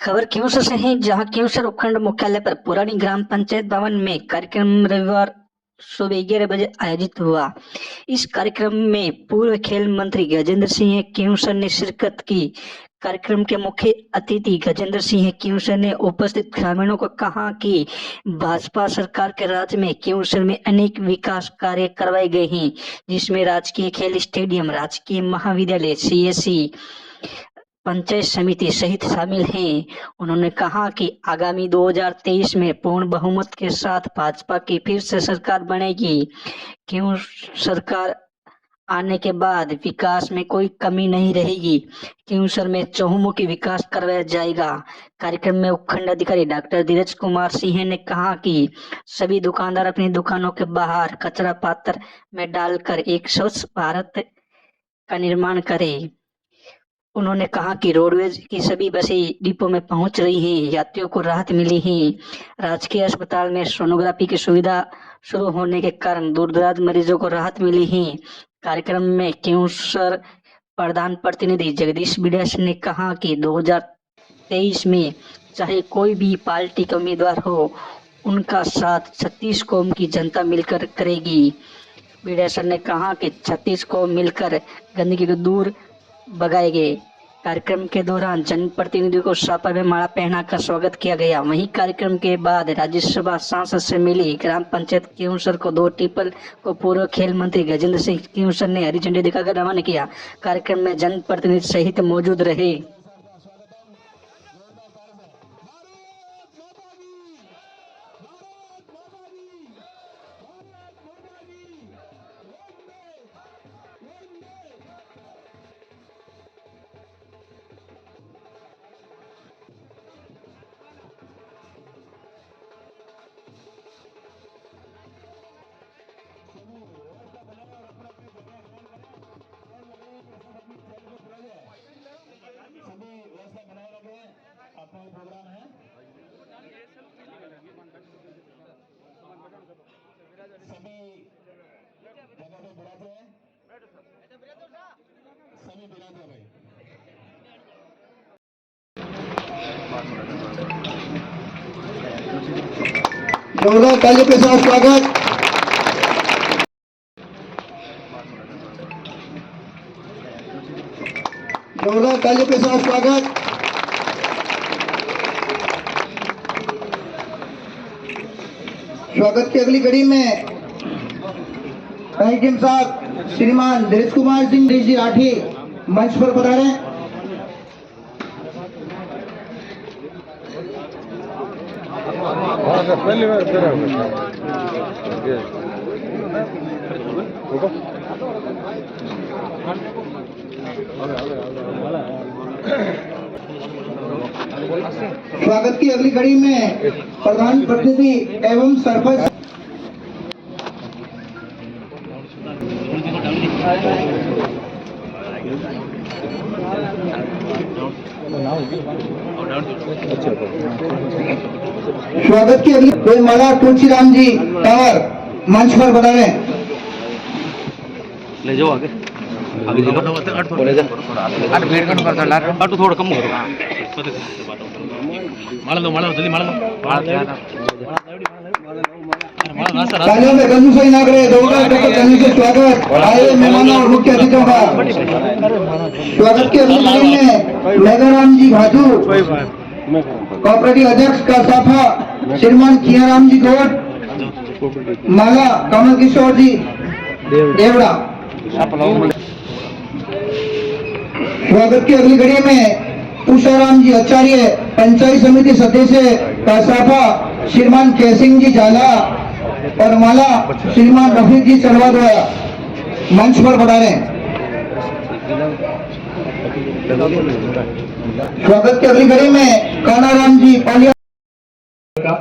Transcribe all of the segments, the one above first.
खबर क्योंसर से है, जहां क्योंसर उपखंड मुख्यालय पर पुरानी ग्राम पंचायत भवन में कार्यक्रम रविवार सुबह 11 बजे आयोजित हुआ। इस कार्यक्रम में पूर्व खेल मंत्री गजेंद्र सिंह क्योंसर ने शिरकत की। कार्यक्रम के मुख्य अतिथि गजेंद्र सिंह क्योंसर ने उपस्थित ग्रामीणों को कहा कि भाजपा सरकार के राज में क्योंसर में अनेक विकास कार्य करवाए गए हैं, जिसमें राजकीय खेल स्टेडियम, राजकीय महाविद्यालय, सीएससी, पंचायत समिति सहित शामिल हैं। उन्होंने कहा कि आगामी 2023 में पूर्ण बहुमत के साथ भाजपा की फिर से सरकार बनेगी। क्यों सरकार आने के बाद विकास में कोई कमी नहीं रहेगी। क्योंसर में चहुमुखी विकास करवाया जाएगा। कार्यक्रम में उपखंड अधिकारी डॉक्टर धीरज कुमार सिंह ने कहा कि सभी दुकानदार अपनी दुकानों के बाहर कचरा पात्र में डालकर एक स्वच्छ भारत का निर्माण करें। उन्होंने कहा कि रोडवेज की सभी बसें डिपो में पहुंच रही हैं, यात्रियों को राहत मिली है। राजकीय अस्पताल में सोनोग्राफी की सुविधा शुरू होने के कारण दूरदराज मरीजों को राहत मिली है। कार्यक्रम में क्योंसर प्रधान प्रतिनिधि जगदीश बिडास ने कहा कि 2023 में चाहे कोई भी पार्टी का उम्मीदवार हो, उनका साथ 36 कौम की जनता मिलकर करेगी। बिडास ने कहा कि 36 कौम मिलकर गंदगी को दूर भगाएंगे। कार्यक्रम के दौरान जनप्रतिनिधियों को सापा में माला पहनाकर स्वागत किया गया। वहीं कार्यक्रम के बाद राज्यसभा सांसद से मिली ग्राम पंचायत क्योंसर को 2 टिप्पल को पूर्व खेल मंत्री गजेंद्र सिंह क्योंसर ने हरी झंडी दिखाकर रवाना किया। कार्यक्रम में जनप्रतिनिधि सहित मौजूद रहे। अपना प्रोग्राम है। सभी जगह पे बिराजे हैं, सभी बिराजे भाई। जोरदार ताली के साथ स्वागत। जोरदार ताली के साथ स्वागत। स्वागत की अगली कड़ी में एसडीएम साहब श्रीमान धीरज कुमार सिंह जी राठी मंच पर पधारे। पहली बार स्वागत की अगली कड़ी में प्रधान प्रतिनिधि एवं सरपंच स्वागत की अगली माला तुलसीराम जी टावर मंच पर बतावे। ले जाओ आगे आगे जी बोले जा 8 मिनट कट कर ला 8 थोड़ा कम करो। माला जल्दी माला तालियों में गंजू सही ना करे। गंजू से स्वागत आए मेहमानों और मुख्य अतिथियों का। स्वागत के अगली कड़ी में मेघाराम जी भाजू कोऑपरेटिव अध्यक्ष का साफा श्रीमान कियाराम जी गौड़, माला कमल किशोर जी देवड़ा। स्वागत की अगली घड़ी में उषाराम जी आचार्य पंचायत समिति सदस्य का साफा श्रीमान केसिंह जी झाला और माला श्रीमान रफीक जी चरवादवाया मंच पर पधारे। स्वागत की अगली घड़ी में कानाराम जी पालिया का,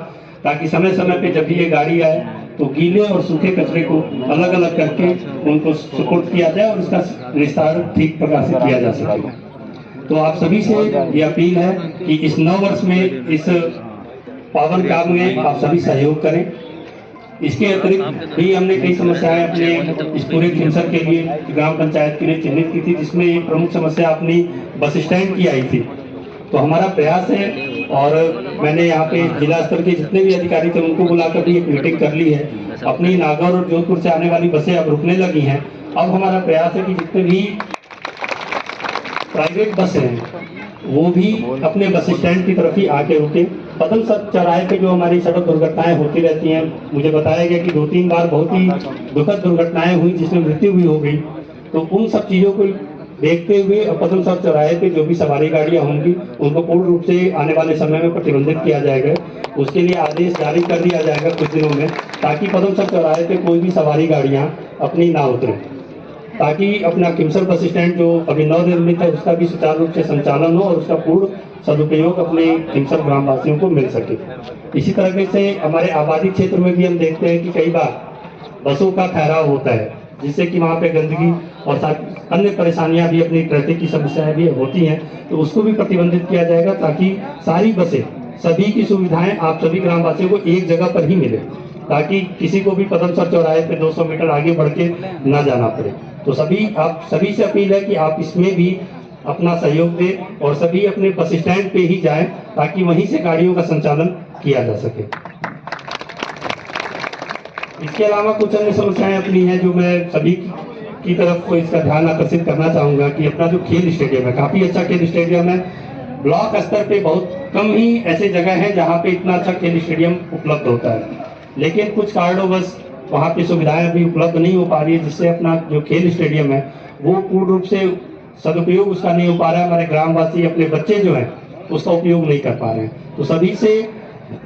ताकि समय समय पे जब भी ये गाड़ी आए तो गीले और सूखे कचरे को अलग अलग करके उनको सुपुर्द किया जाए और उसका निस्तारण ठीक प्रकार से किया जा सके। तो आप सभी से ये अपील है कि इस 9 वर्ष में इस पावन काम में आप सभी सहयोग करें। इसके अतिरिक्त भी हमने कई समस्याएं अपने इस पूरे क्योंसर के लिए ग्राम पंचायत के लिए चिन्हित की थी, जिसमें एक प्रमुख समस्या अपनी बस स्टैंड की आई थी। तो हमारा प्रयास है और मैंने यहाँ पे जिला स्तर के जितने भी अधिकारी थे उनको बुलाकर भी एक मीटिंग कर ली है। अपनी नागौर और जोधपुर से आने वाली बसें अब रुकने लगी हैं। अब हमारा प्रयास है कि जितने भी प्राइवेट बसें हैं वो भी अपने बस स्टैंड की तरफ ही आके रुके। पदम सर चौराहे पे जो हमारी सड़क दुर्घटनाएं होती रहती हैं, मुझे बताया गया कि 2-3 बार बहुत ही दुखद दुर्घटनाएं हुई जिसमें मृत्यु भी हो गई। तो उन सब चीज़ों को देखते हुए पदम सर चौराहे पे जो भी सवारी गाड़ियां होंगी उनको पूर्ण रूप से आने वाले समय में प्रतिबंधित किया जाएगा। उसके लिए आदेश जारी कर दिया जाएगा कुछ दिनों में, ताकि पदम सर चौराहे पे कोई भी सवारी गाड़ियां अपनी ना उतरें, ताकि अपना किमसर बस स्टैंड जो अभी नवनिर्मित है उसका भी सुचारू रूप से संचालन हो और उसका पूर्ण सदुपयोग अपने किमसर ग्रामवासियों को मिल सके। इसी तरह से हमारे आबादी क्षेत्र में भी हम देखते हैं कि कई बार बसों का ठहराव होता है, जिससे कि वहाँ पे गंदगी और साथ अन्य परेशानियां भी, अपनी ट्रैफिक की समस्याएं भी होती हैं, तो उसको भी प्रतिबंधित किया जाएगा ताकि सारी बसें, सभी की सुविधाएं आप सभी ग्रामवासियों को एक जगह पर ही मिले, ताकि किसी को भी पदम सर चौराहे पे 200 मीटर आगे बढ़ के न जाना पड़े। तो आप सभी से अपील है कि आप इसमें भी अपना सहयोग दें और सभी अपने बस स्टैंड पे ही जाएं, ताकि वहीं से गाड़ियों का संचालन किया जा सके। इसके अलावा कुछ अन्य समस्याएं अपनी हैं जो मैं सभी की तरफ को इसका ध्यान आकर्षित करना चाहूंगा कि अपना जो खेल स्टेडियम है, काफी अच्छा खेल स्टेडियम है। ब्लॉक स्तर पे बहुत कम ही ऐसे जगह हैं जहाँ पे इतना अच्छा खेल स्टेडियम उपलब्ध होता है, लेकिन कुछ कारणवश वहाँ पे सुविधाएं भी उपलब्ध नहीं हो पा रही है, जिससे अपना जो खेल स्टेडियम है वो पूर्ण रूप से सदुपयोग उसका नहीं हो पा रहा है। हमारे ग्रामवासी, अपने बच्चे जो हैं उसका उपयोग नहीं कर पा रहे हैं। तो सभी से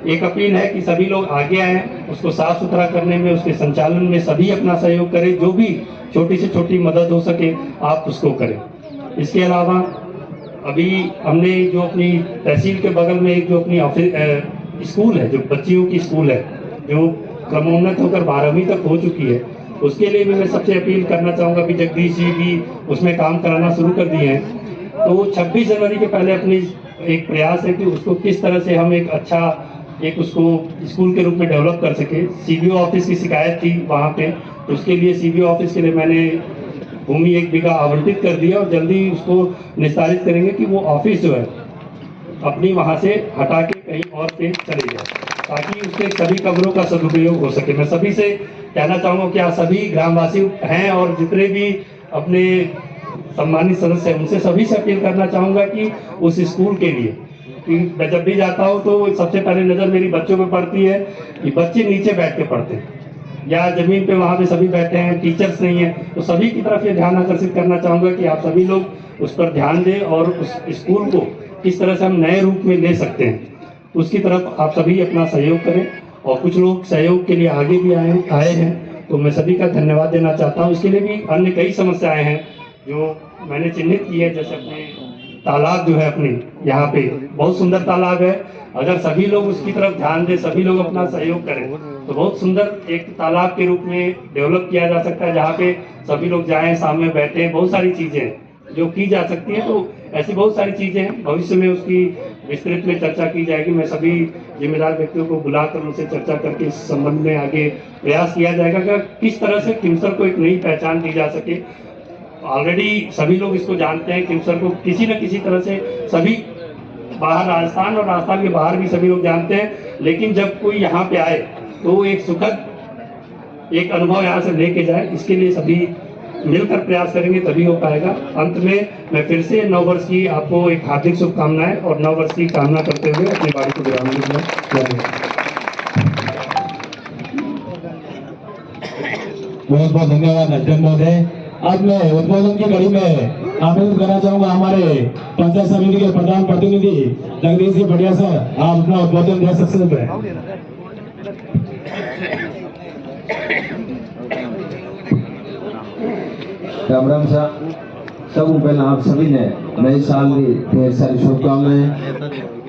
एक अपील है कि सभी लोग आगे आए, उसको साफ सुथरा करने में, उसके संचालन में सभी अपना सहयोग करें। जो भी छोटी से छोटी मदद हो सके आप उसको करें। इसके अलावा अभी हमने जो अपनी तहसील के बगल में एक जो अपनी स्कूल है, जो बच्चियों की स्कूल है, जो क्रमोन्नत होकर 12वीं तक हो चुकी है, उसके लिए भी मैं सबसे अपील करना चाहूँगा कि जगदीश जी भी उसमें काम कराना शुरू कर दिए हैं। तो 26 जनवरी के पहले अपनी एक प्रयास है कि उसको किस तरह से हम एक अच्छा उसको स्कूल के रूप में डेवलप कर सके। सीबीओ ऑफिस की शिकायत थी वहाँ पे, तो उसके लिए सीबीओ ऑफिस के लिए मैंने भूमि 1 बीघा आवंटित कर दिया और जल्दी उसको निस्तारित करेंगे कि वो ऑफिस जो है अपनी वहाँ से हटा के कहीं और पे चले जाए, ताकि उसके सभी कमरों का सदुपयोग हो सके। मैं सभी से कहना चाहूँगा कि आप सभी ग्रामवासी हैं और जितने भी अपने सम्मानित सदस्य हैं उनसे सभी से अपील करना चाहूँगा कि उस स्कूल के लिए, कि मैं जब भी जाता हूँ तो सबसे पहले नज़र मेरी बच्चों पे पड़ती है कि बच्चे नीचे बैठ के पढ़ते हैं या जमीन पे वहाँ पे सभी बैठे हैं, टीचर्स नहीं है। तो सभी की तरफ ये ध्यान आकर्षित करना चाहूँगा कि आप सभी लोग उस पर ध्यान दें और उस स्कूल को किस तरह से हम नए रूप में ले सकते हैं उसकी तरफ आप सभी अपना सहयोग करें। और कुछ लोग सहयोग के लिए आगे भी आए हैं, तो मैं सभी का धन्यवाद देना चाहता हूँ। इसके लिए भी अन्य कई समस्याएं हैं जो मैंने चिन्हित की है, जैसे अपने तालाब जो है अपनी यहाँ पे बहुत सुंदर तालाब है, अगर सभी लोग उसकी तरफ ध्यान दें, सभी लोग अपना सहयोग करें तो बहुत सुंदर एक तालाब के रूप में डेवलप किया जा सकता है, जहाँ पे सभी लोग जाएं, सामने बैठे, बहुत सारी चीजें जो की जा सकती है। तो ऐसी बहुत सारी चीजें हैं, भविष्य में उसकी विस्तृत में चर्चा की जाएगी। मैं सभी जिम्मेदार व्यक्तियों को बुलाकर उनसे चर्चा करके इस संबंध में आगे प्रयास किया जाएगा कि किस तरह से किमसर को एक नई पहचान दी जा सके। ऑलरेडी सभी लोग इसको जानते हैं, किमसर को किसी न किसी तरह से सभी बाहर राजस्थान और राजस्थान के बाहर भी सभी लोग जानते हैं, लेकिन जब कोई यहाँ पे आए तो एक सुखद एक अनुभव यहाँ से लेके जाए, इसके लिए सभी मिलकर प्रयास करेंगे तभी हो पाएगा। अंत में मैं फिर से नव वर्ष की आपको एक हार्दिक शुभकामनाएं और नव वर्ष की कामना करते हुए अपनी बात को विराम देता हूं। बहुत बहुत धन्यवाद अध्यक्ष महोदय। अब मैं उद्बोधन की कड़ी में आमंत्रित करना चाहूंगा हमारे पंचायत समिति के प्रधान प्रतिनिधि जगदीश जी बढ़िया सर, आप अपना उद्बोधन दे सकते हैं। राम राम साहब, सबको पहले आप सभी ने नए साल की ढेर सारी शुभकामनाएं,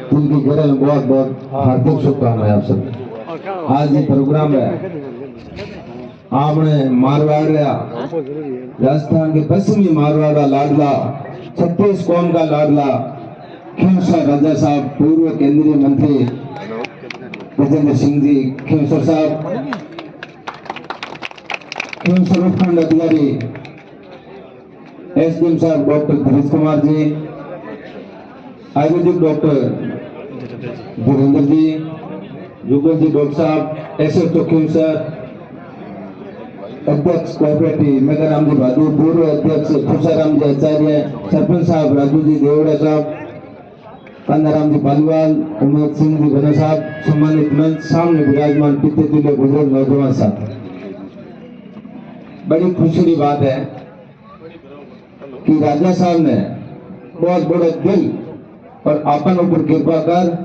उनकी गले में बहुत बहुत हार्दिक शुभकामनाएं आप सभी। आज ये प्रोग्राम है आपने मारवाड़ राजस्थान के पश्चिमी मारवाड़ा लाडला, छत्तीस कौम का लाडला खींवसर राजा साहब, पूर्व केंद्रीय मंत्री गजेंद्र सिंह जी खींवसर साहब, खींवसर उपखंड अधिकारी एसडीएम साहब डॉक्टर धीरज कुमार जी, आयुर्वेदिक डॉक्टर धीरेन्द्र जी, जुगल जी, डॉक्टर साहब, एसएफ चौकीम सर, अध्यक्ष कोऑपरेटिव मेघाराम जी भादु, पूर्व अध्यक्ष खुशाराम जी आचार्य, सरपंच साहब राजू जी देवड़ा साहब, कांदाराम जी पालीवाल, उमेद सिंह जी बना साहब, सम्मानित मंच, सामने विराजमान पिते तुल्य बुजुर्ग नौजवान साथी, बड़ी खुशी की बात है कि राजा साहब ने बहुत बड़ा दिल और अपन ऊपर कृपा कर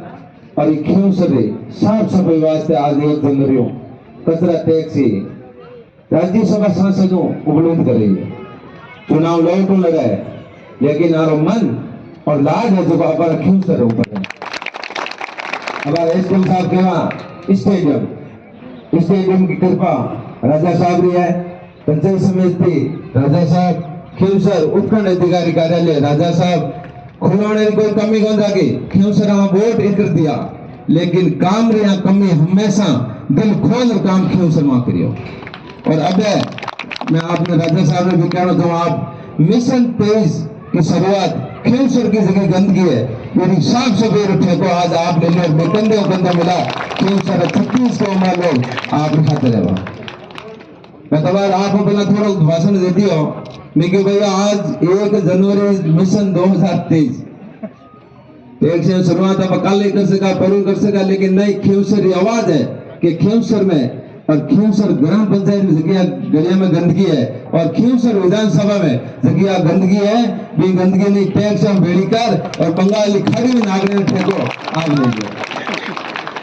और क्यों सभी साफ सफाई वास्ते आज एक जनवरी कचरा टैक्सी राज्यसभा सांसदों उपलब्ध कर रही है। चुनाव लौटू लगा है, लेकिन आरो मन और लाज है जो हमारा क्यों सर ऊपर है। हमारा एसडीएम साहब के वहां स्टेडियम की कृपा राजा साहब रही है, पंचायत समिति राजा साहब, खींवसर उपखंड अधिकारी कार्यालय राजा साहब, खुलाने की कोई कमी कौन जाके खींवसर वहां वोट एक कर दिया, लेकिन काम रे यहाँ कमी हमेशा दिल खोल और काम खींवसर वहां करियो। और अब मैं आपने राजा साहब ने भी कहना चाहूँ, आप मिशन 23 की शुरुआत खींवसर की जगह गंदगी है, मेरी साफ सफाई रखे को आज आप ले लो, कंधे कंधा मिला खींवसर 36 को हमारे लोग आप खाते रहे। मैं तबार आप पहला थोड़ा भाषण देती हो, मैं क्यों भैया आज 1 जनवरी मिशन 2023 एक से शुरुआत अब कल कर सका परू कर सका, लेकिन नहीं खींवसर आवाज है कि खींवसर में और खींवसर ग्राम पंचायत में जगह गलिया में गंदगी है और खींवसर विधानसभा में जगह गंदगी है, भी गंदगी नहीं टैक्स हम बेड़ी कर और बंगाली खाड़ी में नागरिक फेंको आप नहीं।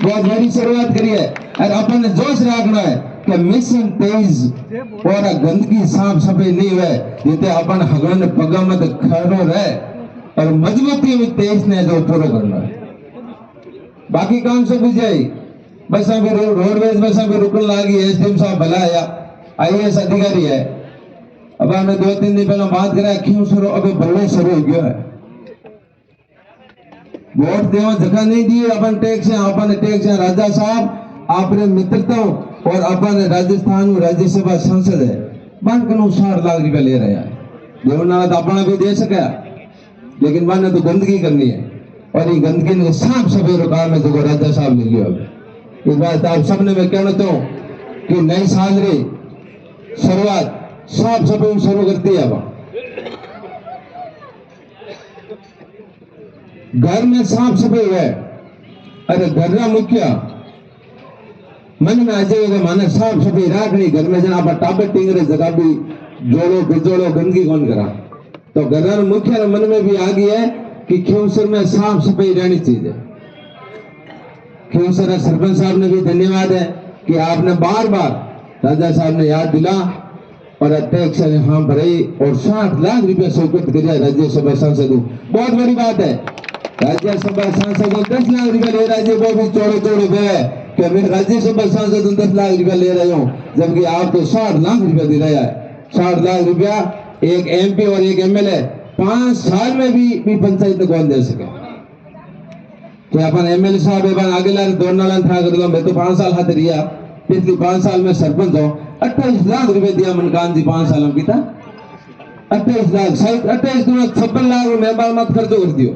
बहुत बड़ी शुरुआत करी है और अपन ने जोश रखना है कि मिशन 23 और गंदगी साफ सफाई नहीं हुए जिते अपन हगन पगा मत खड़ो रहे और मजबूती में 23 ने जो पूरा करना है। बाकी काम सब बुझ जाए, बस अभी रोडवेज बस अभी रुकने लगी है, एसडीएम साहब भला है, आईएएस अधिकारी है। अब हमने 2-3 दिन पहले बात करा क्यों शुरू अभी बल्ले शुरू हो गया है, वोट देवा जगह नहीं दी अपन टैक्स है, अपन टैक्स है। राजा साहब आपने मित्रता और अपन राजस्थान राज्यसभा सांसद है, बन कनु 60 लाख रुपया ले रहा है, देवनाला तो अपना भी दे सका, लेकिन मैंने तो गंदगी करनी है और ये गंदगी ने साफ सफाई काम में जो राजा साहब ले लिया। इस बात आप सबने मैं कहना चाहूँ कि नई साल रे शुरुआत साफ सफाई शुरू करती है। घर में साफ सफाई है, अरे घर का मुखिया मन में आ जाएगा माने साफ सफाई रखनी, घर में जना आप टाबर टिंगरे जगह भी जोड़ो बिजोड़ो गंदगी कौन करा, तो घर मुखिया मन में भी आ गई है कि खींवसर में साफ सफाई रहनी चाहिए। खींवसर सरपंच साहब ने भी धन्यवाद है कि आपने बार बार राजा साहब ने याद दिला और अध्यक्ष ने हाँ भराई और 60 लाख रुपया स्वीकृत किया राज्यसभा सांसदों। बहुत बड़ी बात है, राज्यसभा सांसदों 10 लाख रुपया ले रहा है, वो भी चौड़े चौड़े गए कि मैं राज्यसभा सांसद 10 लाख रुपया ले रहा हूँ, जबकि आप तो 60 लाख रुपया दे रहा है। 60 लाख रुपया एक एमपी और एक एमएलए 5 साल में भी पंचायत को कौन दे सके। तो अपन एमएलए साहब एक बार आगे ला दौड़ना था कर दो, मैं तो 5 साल हाथ रिया, पिछली 5 साल में सरपंच हो, 28 लाख रुपए दिया मनकान जी 5 साल में पिता 28 लाख 28 दूना 56 लाख मेहमान मत खर्चो कर दियो,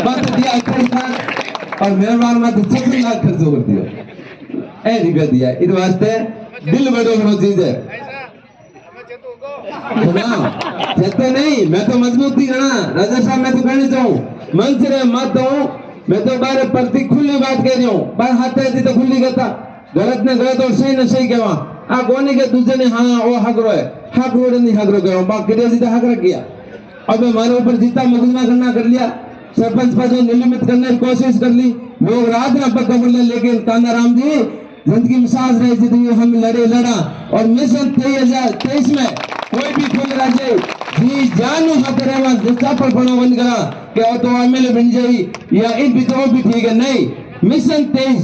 मत दिया 28 लाख और मेहमान मत 56 लाख खर्चो कर दियो, ए रुपया दिया। इस वास्ते दिल बड़ो बड़ो चीज है, जैसे नहीं मैं तो मजबूत थी ना राजा साहब, मैं तो कहना चाहूँ मंच रे मत हूँ, मैं तो बारे प्रति खुली बात कह रही हूँ, बार हाथ है तो खुली कहता, गलत ने गलत और सही ने सही कहवा, आ कोने के दूसरे ने हाँ वो हक रो है, हक रो नहीं हक रो कहवा, बाकी किया सीधा हक रख गया। अब हमारे ऊपर जीता मुकदमा करना कर लिया, सरपंच पद निलंबित करने की कोशिश कर ली, लोग रात में पक्का कर ले, लेकिन कांदाराम जी जिंदगी में सांस रहे जितनी हम लड़ा और मिशन 2023 में कोई भी खुल राज्य जी जानू हाथ रहवा चापड़ पड़ो बंद करा क्या तो एमएलए बन जाई या इन भी तो भी ठीक है, नहीं मिशन 23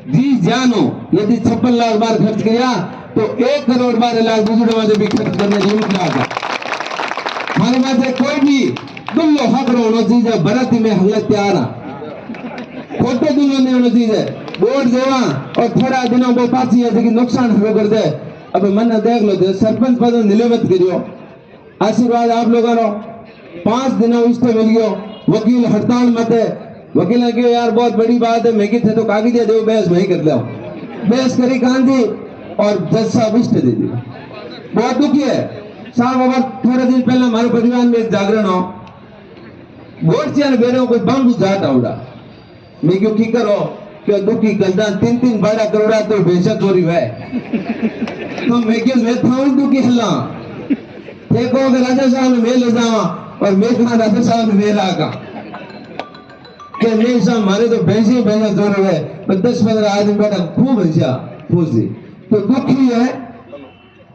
जी जानो यदि 56 लाख बार खर्च किया तो 1 करोड़ 12 लाख दूसरे वाले भी खर्च करने की हिम्मत रहा। हमारे पास कोई भी दुल्लो हक होना चाहिए, बराती में हल्ला तैयार फोटो दुल्लो नहीं होना चाहिए, वोट देवा और थोड़ा दिनों को पासी है नुकसान हो कर दे। अब मन देख लो सरपंच पद निलंबित करियो, आशीर्वाद आप लोगों 5 दिनों इसको मिल गयो, वकील हड़ताल मत है, वकील ने कहा यार बहुत बड़ी बात है, मैं कि थे तो कागज दे दो, बहस वही कर लाऊं। बहस करी गांधी और जज साहब इष्ट दे दी। बहुत दुखी है साहब। अब थोड़े दिन पहले हमारे परिवार में एक जागरण हो, गोरचिया ने बेरे कोई बांबू जाट आवड़ा, मैं क्यों की करो क्यों दुखी गलदा 3-3 बड़ा करोड़ा तो बेशक हो रही है, तो मैं क्यों मैं था दुखी हल्ला देखो अगर राजा साहब में ले जावा और मैं कहा राजा साहब में लागा कि नहीं साहब हमारे तो भैंसी भैंसा जोर है, 10-15 आदमी बैठा खूब भैंसा पूछ दी, तो दुखी है।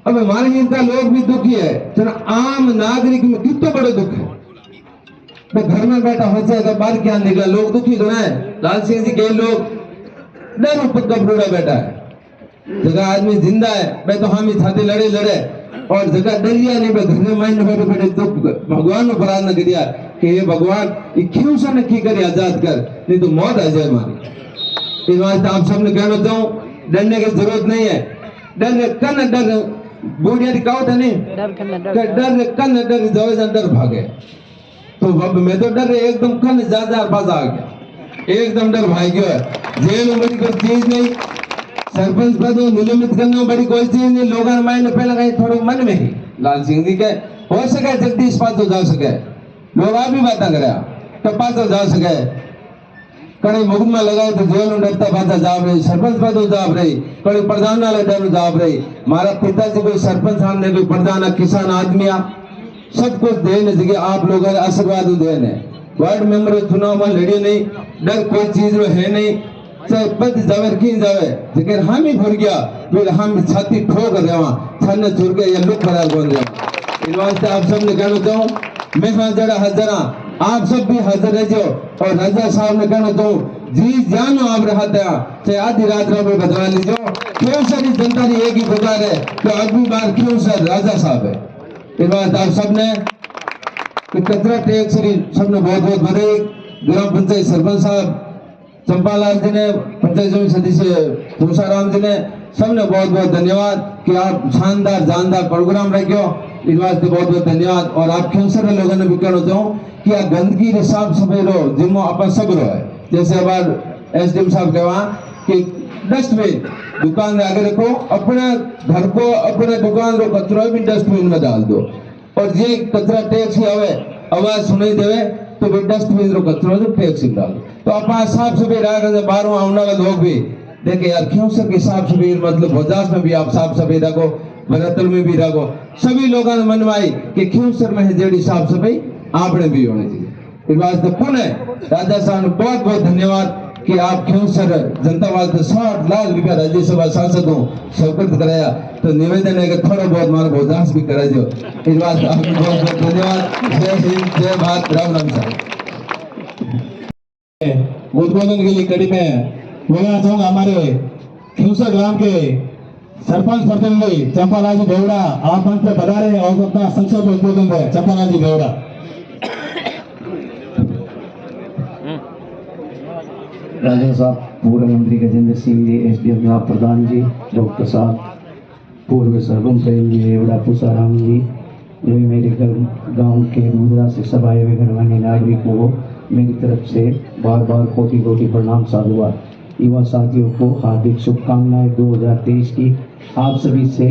अब हमारे इनका लोग भी दुखी है, चलो आम नागरिक में कितना बड़ा दुख है। तो घर में बैठा हो जाएगा बाहर क्या निकला, लोग दुखी तो है। लाल सिंह जी के लोग डर ऊपर कपड़ा बैठा है, जगह आदमी जिंदा है मैं तो हम ही छाते लड़े और जगह डरिया नहीं, घर में माइंड बैठे बैठे दुख भगवान को प्रार्थना करिया कि ये भगवान क्यों सा नक्की करे आजाद कर, नहीं तो मौत आ जाए हमारी। इस वास्ते आप सबने कहना चाहूं डरने की जरूरत नहीं है, डर बूढ़िया दिखाओ था नहीं डर कन डर जाओ डर भागे, तो अब मैं तो डर एकदम कन ज्यादा पास आ गया, एकदम डर भाग गया है। जेल में बड़ी कोई चीज नहीं, सरपंच पद निलंबित करना बड़ी कोई चीज नहीं, लोगों ने माइंड पहले कहीं थोड़े मन में ही लाल सिंह जी के हो सके जगदीश पास तो जा सके, लोग आप भी बात करे तो पास तो जा सके, कहीं मुकदमा लगाए तो जेल में डरता पासा जा रही, सरपंच पद जा रही, कहीं प्रधान डर जा रही। हमारा पिताजी कोई सरपंच सामने कोई प्रधान किसान आदमी सब कुछ देने जगह आप लोगों ने आशीर्वाद देने, वार्ड मेंबर चुनाव में लड़े नहीं, डर कोई चीज में है नहीं, चाहे पद जावे की जावे, लेकिन हम ही भूल गया फिर हम छाती ठोक रहे छाने छोड़ के ये लुक बना बोल रहे। इस वास्ते आप सबने कहना चाहूँ मैं हाजरा हाजरा आप सब भी हाजिर रहो, और राजा साहब ने कहना चाहूँ जी जानो आप रहते हैं चाहे आधी रात में बदला लीजिए, क्यों सर इस जनता की एक ही पुकार है तो अगली बार क्यों सर राजा साहब है। इस बात आप सबने कचरा टैक्स सबने बहुत बहुत बड़े ग्राम पंचायत सरपंच साहब चंपालाल जी ने, पंचायत समिति सदस्य तुलसाराम जी ने, सबने बहुत बहुत धन्यवाद कि आप शानदार जानदार प्रोग्राम रखो, इस वास्ते बहुत बहुत धन्यवाद। और आप खेमसर लोगों ने भी कहना चाहूँ कि आ गंदगी रे साफ सफाई रो जिम्मो अपन सब रो है, जैसे हमारे एसडीएम साहब कहवा कि डस्टबिन दुकान में आगे रखो, अपना घर को अपने दुकान रो कचरा भी डस्टबिन में डाल दो, और ये कचरा टैक्स आवे आवाज सुनाई देवे तो भी डस्टबिन रो कचरा जो टैक्स डाल दो, तो आप साफ सफाई रखो। बाहरों आने वाले लोग भी देखे यार खेमसर की साफ सफाई मतलब बजाज में भी आप साफ सफाई रखो, बरतल में भी रखो, सभी लोगों ने मनवाई कि खेमसर में जेडी साफ सफाई आपने भी होनी चाहिए। इस वास्ते पुनः राजा साहब ने बहुत बहुत धन्यवाद कि आप खेमसर जनता वास्ते 60 लाख रुपया राज्यसभा सांसदों स्वीकृत कराया, तो निवेदन है कि थोड़ा बहुत मारो बोझास भी करा जो। इस वास्ते आपको बहुत बहुत धन्यवाद। जय हिंद, जय भारत, राम राम साहब। उद्बोधन के लिए कड़ी में बोलना चाहूंगा हमारे खेमसर ग्राम के सरपंच प्रतिनिधि चंपालाल जी देवड़ा, आप मंच पे पधारे और अपना संक्षिप्त उद्बोधन दें। चंपालाल जी देवड़ा। राजा साहब, पूर्व मंत्री गजेंद्र सिंह जी, एसडीएम साहब, प्रधान जी, डॉक्टर साहब, पूर्व सरपंच जी देवड़ा तुलसाराम जी, जो मेरे गांव के दूसरा से सब आए हुए गणमान्य नागरिकों को मेरी तरफ से बार बार कोटि कोटि प्रणाम साधुवाद। युवा साथियों को हार्दिक शुभकामनाएं 2023 की। आप सभी से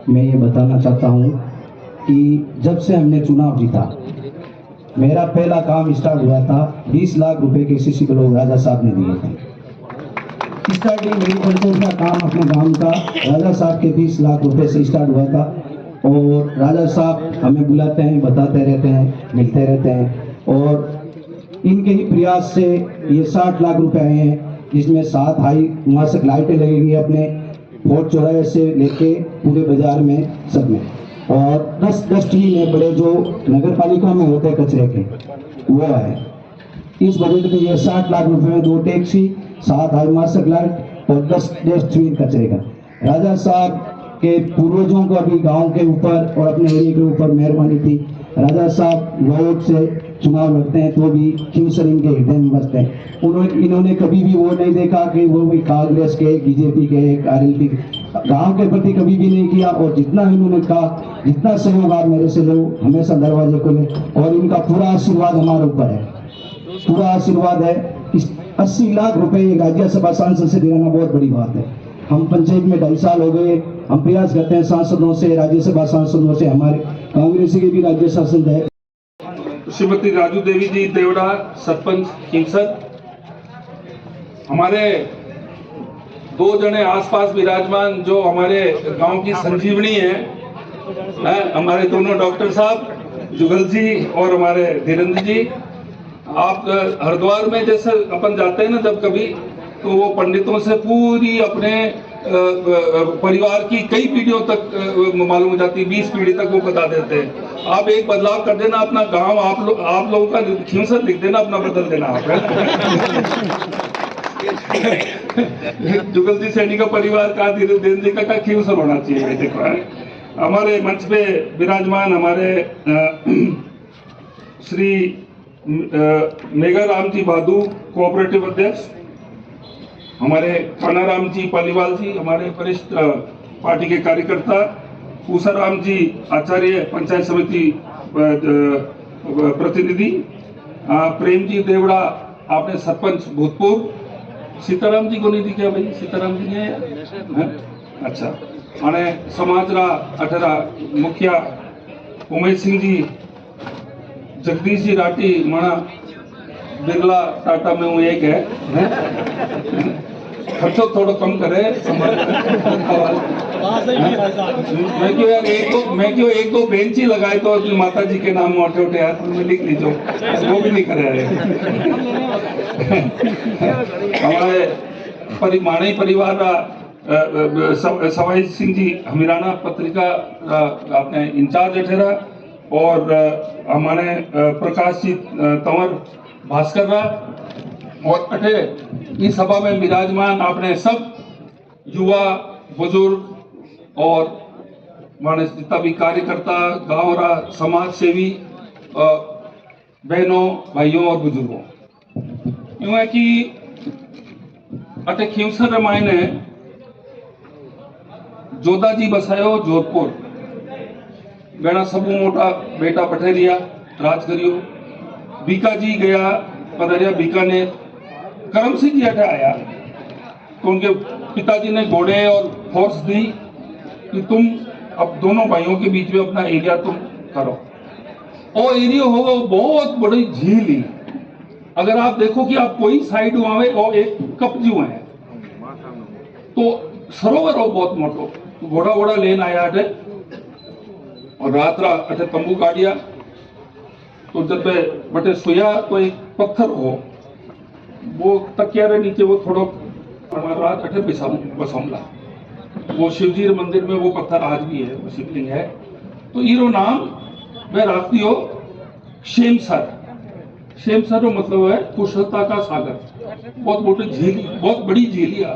मैं ये बताना चाहता हूँ कि जब से हमने चुनाव जीता, मेरा पहला काम स्टार्ट हुआ था 20 लाख रुपए के सीसी ब्लॉक राजा साहब ने दिए थे। स्टार्टिंग मेरी पंचायत का काम अपने गांव का राजा साहब के 20 लाख रुपए से स्टार्ट हुआ था, और राजा साहब हमें बुलाते हैं, बताते रहते हैं, मिलते रहते हैं, और इनके ही प्रयास से ये 60 लाख रुपए आए हैं, जिसमें 7 हाई मासिक लाइटें लगेंगी अपने फोर्ट चौराहे से लेके पूरे बाजार में सब में, और 10 डस्टबिन है बड़े जो नगर पालिका में होते हैं कचरे के, वो है। इस बजट में ये 60 लाख रुपए में 2 टैक्सी, 7 हाई मासिक लाइट और 10 डस्टबिन कचरे का। राजा साहब के पूर्वजों को अभी गांव के ऊपर और अपने एरिया के ऊपर मेहरबानी थी। राजा साहब वोट से चुनाव लड़ते हैं तो भी खेमसर इनके हृदय में बसते हैं। इन्होंने कभी भी वो नहीं देखा कि वो भी कांग्रेस के, बीजेपी के, आरएलपी गांव के प्रति कभी भी नहीं किया, और जितना इन्होंने कहा, जितना सहयोग आप मेरे से लो, हमेशा दरवाजे खुले, और इनका पूरा आशीर्वाद हमारे ऊपर है, पूरा आशीर्वाद है। 80 लाख रुपए राज्यसभा सांसद से दिलाना बहुत बड़ी बात है। हम पंचायत में 2.5 साल हो गए, हम प्रयास करते हैं सांसदों से, राज्यसभा सांसदों से, हमारे कांग्रेस के भी राज्य सांसद है। श्रीमती राजू देवी जी देवड़ा, सरपंच खींवसर। हमारे 2 जने आसपास विराजमान जो हमारे गांव की संजीवनी है, हमारे दोनों डॉक्टर साहब जुगल जी और हमारे धीरेन्द्र जी। आप हरिद्वार में जैसे अपन जाते हैं ना जब कभी, तो वो पंडितों से पूरी अपने परिवार की कई पीढ़ियों तक मालूम हो जाती, 20 पीढ़ी तक वो बता देते हैं। आप एक बदलाव कर देना, अपना गांव आप लोगों का खींवसर लिख देना, अपना बदल देना आप। जुगल जी सैनी का परिवार का, धीरेन्द्र जी का खींवसर होना चाहिए। देखो हमारे मंच पे विराजमान हमारे श्री मेघाराम जी बादू, कोऑपरेटिव अध्यक्ष, हमारे कानाराम जी पालीवाल जी, हमारे वरिष्ठ पार्टी के कार्यकर्ता, पूसाराम जी आचार्य, पंचायत समिति प्रतिनिधि, प्रेम जी देवड़ा, आपने सरपंच भूतपूर्व, सीताराम जी को नहीं दिखा भाई, सीताराम जी ने अच्छा, અને સમાજરા અઠરા મુખિયા ઉમેશ સિંહજી, જગદીશજી રાठी, मणा बिरला टाटा में हूँ एक है, खर्चो थोड़ा कम करे। मैं क्यों एक दो बेंच ही लगाए तो अपनी माता जी के नाम मोटे मोटे हाथ में लिख लीजो, वो भी नहीं करे। हमारे माणी परिवार सवाई सिंह जी हमीराना पत्रिका आपने इंचार्ज अठेरा, और हमारे प्रकाश जी तंवर भास्कर रा, और अठे इस सभा में विराजमान आपने सब युवा बुजुर्ग और माने जितना भी कार्यकर्ता, गांव रा समाज सेवी बहनों भाइयों और बुजुर्गों, यूं है कि अटे खींवसर मायने जोधाजी बसायो जोधपुर, घना सबू मोटा बेटा पठेरिया राज करियो, बीका जी गया पधरिया बीकानेर, करम सिंह जी अठे आया तो उनके पिताजी ने घोड़े और फोर्स दी कि तुम अब दोनों भाइयों के बीच में अपना एरिया तुम करो। और एरिया होगा बहुत बड़ी झील ही, अगर आप देखो कि आप कोई साइड आवे और एक कपजू है तो सरोवर हो बहुत मोटो, घोड़ा घोड़ा लेन आया अठे, और रात अठे तंबू काटिया, तो जब बटे सोया तो एक पत्थर हो, वो तकिया रे नीचे वो थोड़ो हमारा रात अठे बसौला, वो शिवजी मंदिर में वो पत्थर आज भी है, वो शिवलिंग है। तो इरो नाम वह राखती हो शेमसर। शेमसर मतलब है कुशलता का सागर, बहुत मोटी झील, बहुत बड़ी झीलिया।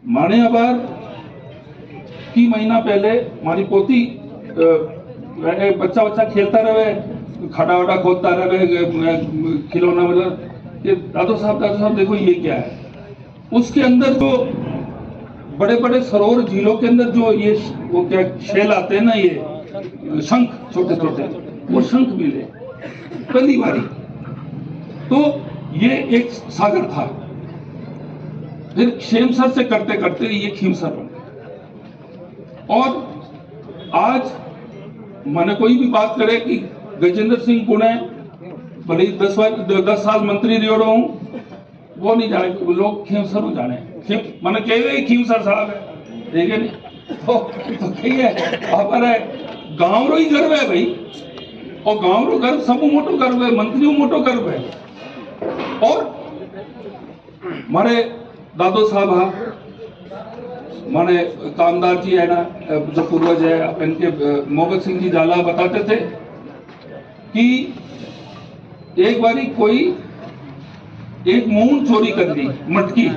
माने अबार की महीना पहले हमारी पोती बच्चा खेलता रहे, खड़ा वड़ा खोदता रहे, खिलौना मतलब, ये दादो साहब देखो ये क्या है। उसके अंदर जो बड़े बड़े सरोवर झीलों के अंदर जो ये वो क्या शेल आते हैं ना, ये शंख छोटे छोटे, वो शंख मिले पहली बारी। तो ये एक सागर था, फिर शेमसर से करते करते ये खींवसर बन गया। और आज माने कोई भी बात करे कि गजेंद्र सिंह पुणे भले 10 साल मंत्री रहो हूँ, वो नहीं जाने, लोग खींवसर जाने, मैंने कहे खींवसर साहब है, ठीक है नहीं तो कहिए हमारे गांव रो ही गर्व है भाई, और गांव रो गर्व सब मोटो गर्व है, मंत्री मोटो गर्व है। और मारे दादो साहब माने कामदार जी है ना, जो पूर्वज है इनके, मोहब्बत सिंह जी झाला बताते थे कि एक बारी कोई एक मूंग चोरी कर ली, मटकी,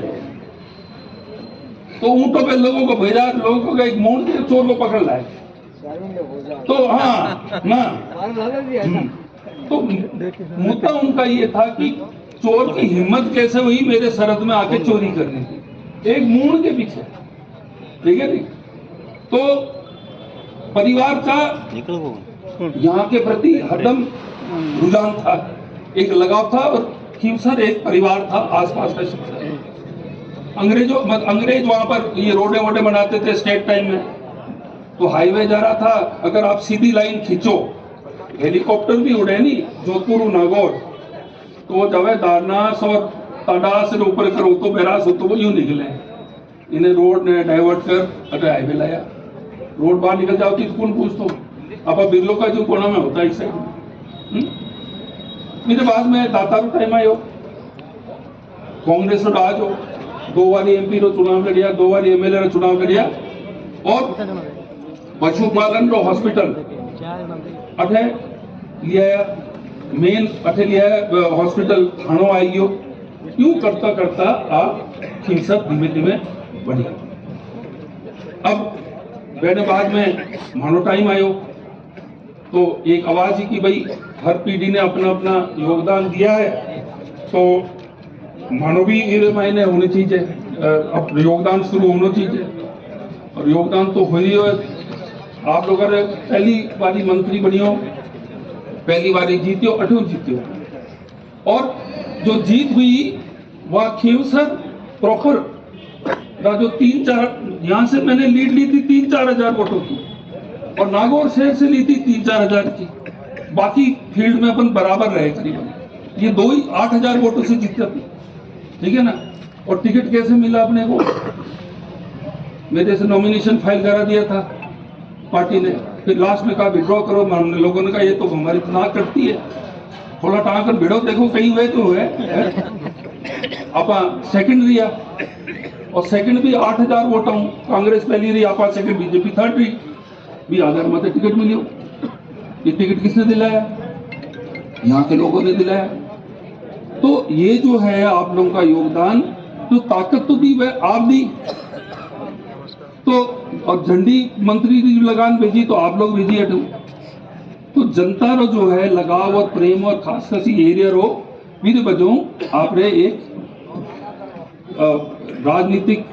तो ऊंटों पे लोगों को भेजा, लोगों को एक मूंग के चोर को पकड़ लाए। तो हाँ ना, तो मुद्दा उनका ये था कि चोर की हिम्मत कैसे हुई मेरे सरहद में आके चोरी करने की, एक मूंग के पीछे, ठीक है नहीं। तो परिवार का यहाँ के प्रति हरदम रुझान था, एक लगाव था, और खींवसर एक परिवार था, आसपास का क्षेत्र। अंग्रेज वहां पर ये रोडे वोडे बनाते थे स्टेट टाइम में, तो हाईवे जा रहा था, अगर आप सीधी लाइन खींचो, हेलीकॉप्टर भी उड़े नहीं जोधपुर नागौर, तो वो जब दारनास और तडास से ऊपर करो तो बेरास हो तो वो यूं निकले। इन्हें रोड ने डाइवर्ट कर अगर हाईवे लाया, रोड बाहर निकल जाओ तो कौन पूछतो अब बिरलो का जो कोना में होता है इस साइड। मेरे बाद में दातारू टाइम आयो, कांग्रेस रो राज हो, 2 बार एमपी रो चुनाव लड़िया, 2 बार एमएलए रो चुनाव लड़िया, और पशुपालन रो हॉस्पिटल अठे लिया, मेन अठे लिया हॉस्पिटल थानो आई गयो। यूं करता करता आप खींवसर धीमे धीमे बढ़िया। अब मैंने बाद में मानो टाइम आयो तो एक आवाज ही कि भाई हर पीढ़ी ने अपना अपना योगदान दिया है, तो मानो भी ये मायने होने चाहिए, अब योगदान शुरू होना चाहिए, और योगदान तो हो ही हो। आप लोग पहली बारी मंत्री बनी हो, पहली बारी जीतियो, 8 जीतियो, और जो जीत हुई वह खींवसर प्रॉपर जो 3-4 यहाँ से मैंने लीड ली थी 3-4 हजार वोटों की, और नागौर शहर से ली थी 3-4 हजार की, बाकी फील्ड में अपन बराबर रहे करीबन। ये 2 ही 8 हजार वोटों से जीते थे, ठीक है ना। और टिकट कैसे मिला अपने को, मेरे से नॉमिनेशन फाइल करा दिया था पार्टी ने, फिर लास्ट में कहा विड्रॉ करो, हमने लोगों ने कहा ये तो हमारी नाक कटती है, थोड़ा टाँग कर भिड़ो, देखो कहीं हुए तो हुए। आप सेकंड रिया, और सेकंड भी 8000 वोट हूँ, कांग्रेस पहली रही, आप सेकंड, बीजेपी थर्ड रही, भी आधार मत टिकट मिली। ये टिकट किसने दिलाया, यहाँ के लोगों ने दिलाया। तो ये जो है आप लोगों का योगदान, जो ताकत तो दी वह आप दी, तो और झंडी मंत्री की लगान भेजी तो आप लोग भेजी हटू। तो जनता रो जो है लगाव और प्रेम, और खास कर एरिया रो वीर बजो आपने एक राजनीतिक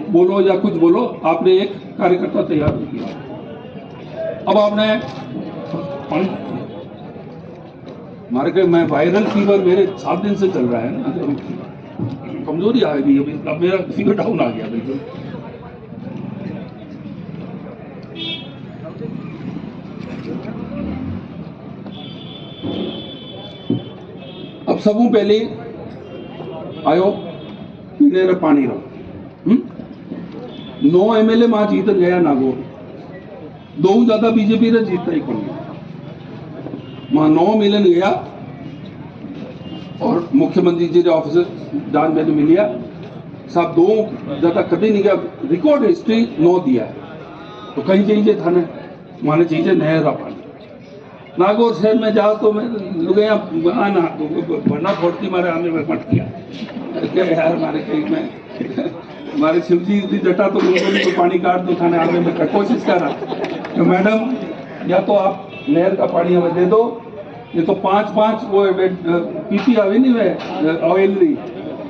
बोलो या कुछ बोलो, आपने एक कार्यकर्ता तैयार किया। अब आपने मारे के मैं वायरल फीवर मेरे 7 दिन से चल रहा है ना, कमजोरी आ गई अभी, अब मेरा फीवर डाउन आ गया बिल्कुल। अब सबू पहले आयो पीने रे पानी रो 9 एमएलए मां जीत गया नागौर, 2 ज्यादा बीजेपी रे जीता ही कौन मां 9 मिलन गया, और मुख्यमंत्री जी के ऑफिसर जान मैंने मिलिया साहब 2 ज्यादा कभी नहीं गया, रिकॉर्ड हिस्ट्री 9 दिया है। तो कहीं चाहिए थाने माने चाहिए नहर का पानी, नागौर शहर में जाओ तो मैं लुगया भरना फोड़ती मारे आने में मट किया क्या यार, मारे कहीं में हमारे शिव जी की जटा तो तो पानी काट दो थाने आने में कोशिश कर रहा। तो मैडम या तो आप नहर का पानी हमें दे दो, ये तो 5-5 वो पीपी आवे नहीं वे ऑयल नहीं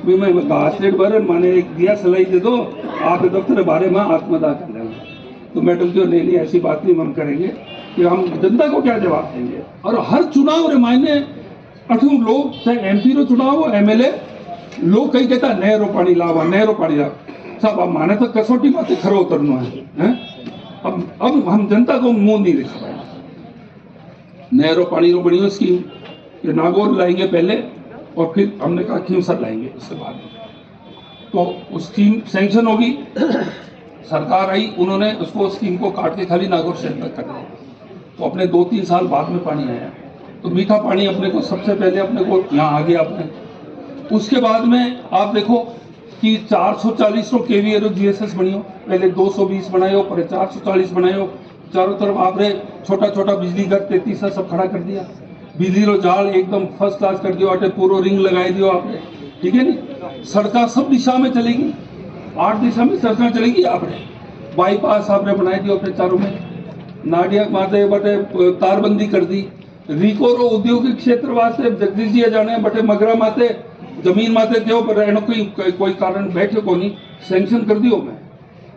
भी मैं घास रेट भर माने एक दिया सलाई दे दो, आप दफ्तर बारे में आत्मदाह कर लेंगे। तो मैडम जो नहीं ऐसी बात नहीं हम करेंगे कि हम जनता को क्या जवाब देंगे। और हर चुनाव रे मायने 8 लोग, चाहे एमपी रो चुनाव हो, एमएलए लोग कहीं कहता नहरो पानी लावा, नहरो पानी लावा, साहब अब माने तो कसौटी बातें खरो उतरना है। अब हम जनता को मुंह नहीं दिखा पाए। नहरो पानी रो बड़ी स्कीम ये नागौर लाएंगे पहले, और फिर हमने कहा खींवसर लाएंगे इसके बाद। तो उस स्कीम सैंक्शन होगी, सरकार आई, उन्होंने उसको स्कीम को काट के खाली नागौर शहर तक कर दिया। तो अपने 2-3 साल बाद में पानी आया, तो मीठा पानी अपने को सबसे पहले अपने को यहाँ आ गया अपने। उसके बाद में आप देखो कि 440 केवीए जीएसएस बनी हो, पहले 220 बनाए हो, पर 440 बनाए हो, चारों तरफ आपने छोटा छोटा बिजली घर 33 सब खड़ा कर दिया, बिजली रो जाल एकदम फर्स्ट क्लास कर दियो, अटे पूरा रिंग लगाई दियो आपने, ठीक है नी। सड़का सब दिशा में चलेगी, 8 दिशा में सड़क चलेगी आपने, बाईपास आपने बनाई दियो अपने चारों में, नाडिया माते बटे तारबंदी कर दी, रिको रो औद्योगिक क्षेत्र वास्ते जगदीश जी जाने बटे मगरा माते जमीन माते क्यों पर रहनो कोई कारण बैठे को नहीं सैंक्शन कर दियो मैं